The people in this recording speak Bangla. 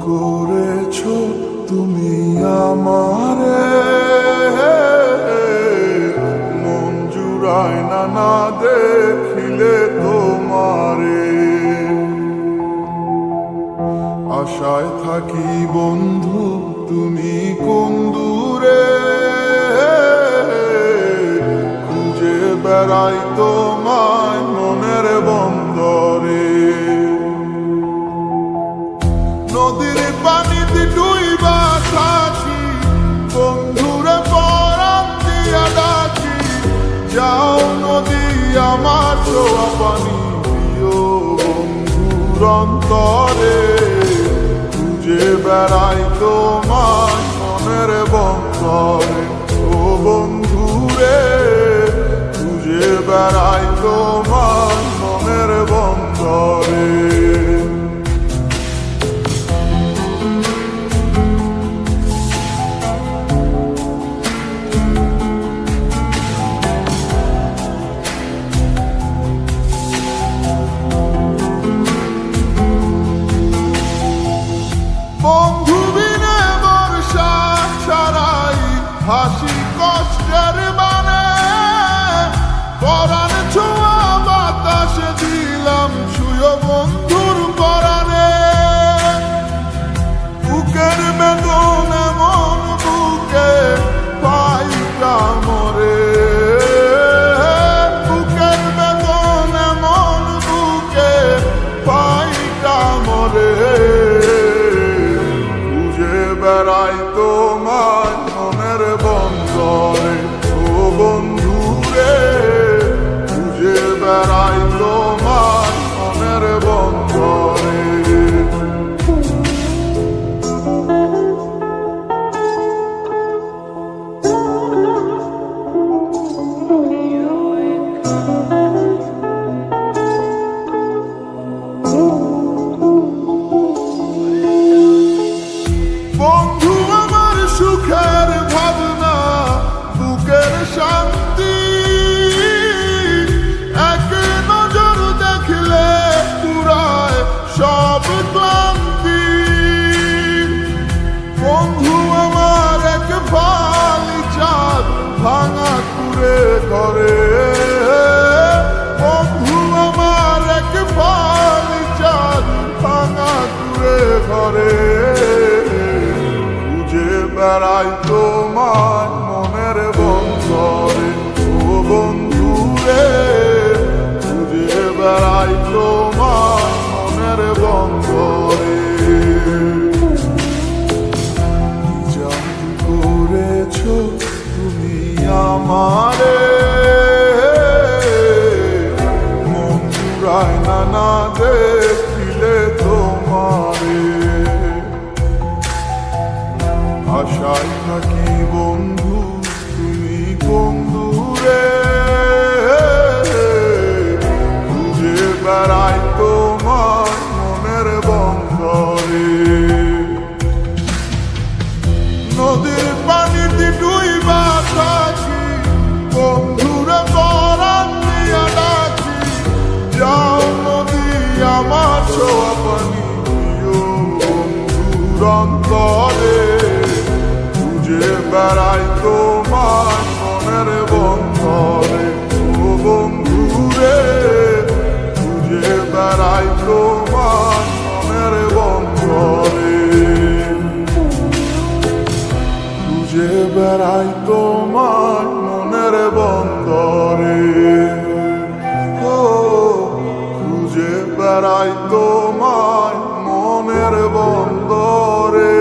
করেছো তুমি আমারে, মন জুড়ায় না না দেখিলে তোমারে। আশায় থাকি বন্ধু তুমি কোন দূরে, খুঁজে বেড়াই তোমায় মনের বন্দরে। নদীর পানিতে ডুইবা থাকি, বন্ধুরে পরাণ দিয়া ডাকি। যাও নদী আমার ছোঁয়া পানি দিও বন্ধুর অন্তরে, খুঁজে বেড়াই তোমায় মনের বন্দরে। ও বন্ধুরে খুঁজে বেড়াই তোমায় মনের বন্দরে। বন্ধু বিনে বর্ষা ছাড়াই হাসি কষ্টের মানে, পরাণ ছোঁয়া বাতাসে দিলাম ছুঁয়ো বন্ধুর পরাণে। বুকের বেদন এমন বুকে পাই কামরে, বুকের বেদন এমন বুকে পাই কামরে। বেড়াই তোমায় মনের বন্দরে, ও বন্ধুরে খুঁজে বেড়াই তোমায় মনের বন্দরে। বন্ধু আমার সুখের ভাবনা, বুকের শান্তি, এক নজর দেখলে পুরায় সব ক্লান্তি। বন্ধু আমার এক ফালি চাঁদ ভাঙা কুড়ে ঘরে, বন্ধু আমার এক ফালি চাঁদ ভাঙা কুড়ে ঘরে। বেড়াই তোমার মনের বন্দরে, ও বন্ধুরে খুঁজে বেড়াই তোমার মনের বন্দরে। জাদু করেছো তুমি আমারে, মন জুড়ায় না না দেখিলে তোমারে। আশায় থাকি বন্ধু তুমি কোন দূরে, খুঁজে বেড়াই তোমার মনের বন্দরে। নদীর পানিতে ডুইবা থাকি, বন্ধুরে পরাণ দিয়া ডাকি। যাও নদী আমার ছোঁয়া পানি দিও বন্ধুর অন্তরে, খুঁজে বেড়াই তোমার মনের বন্দরে। ও বন্ধুরে খুঁজে বেড়াই তোমার মনের বন্দরে, খুঁজে বেড়াই তোমার মনের বন্দরে। ও খুঁজে বেড়াই তোমার মনের বন্দরে।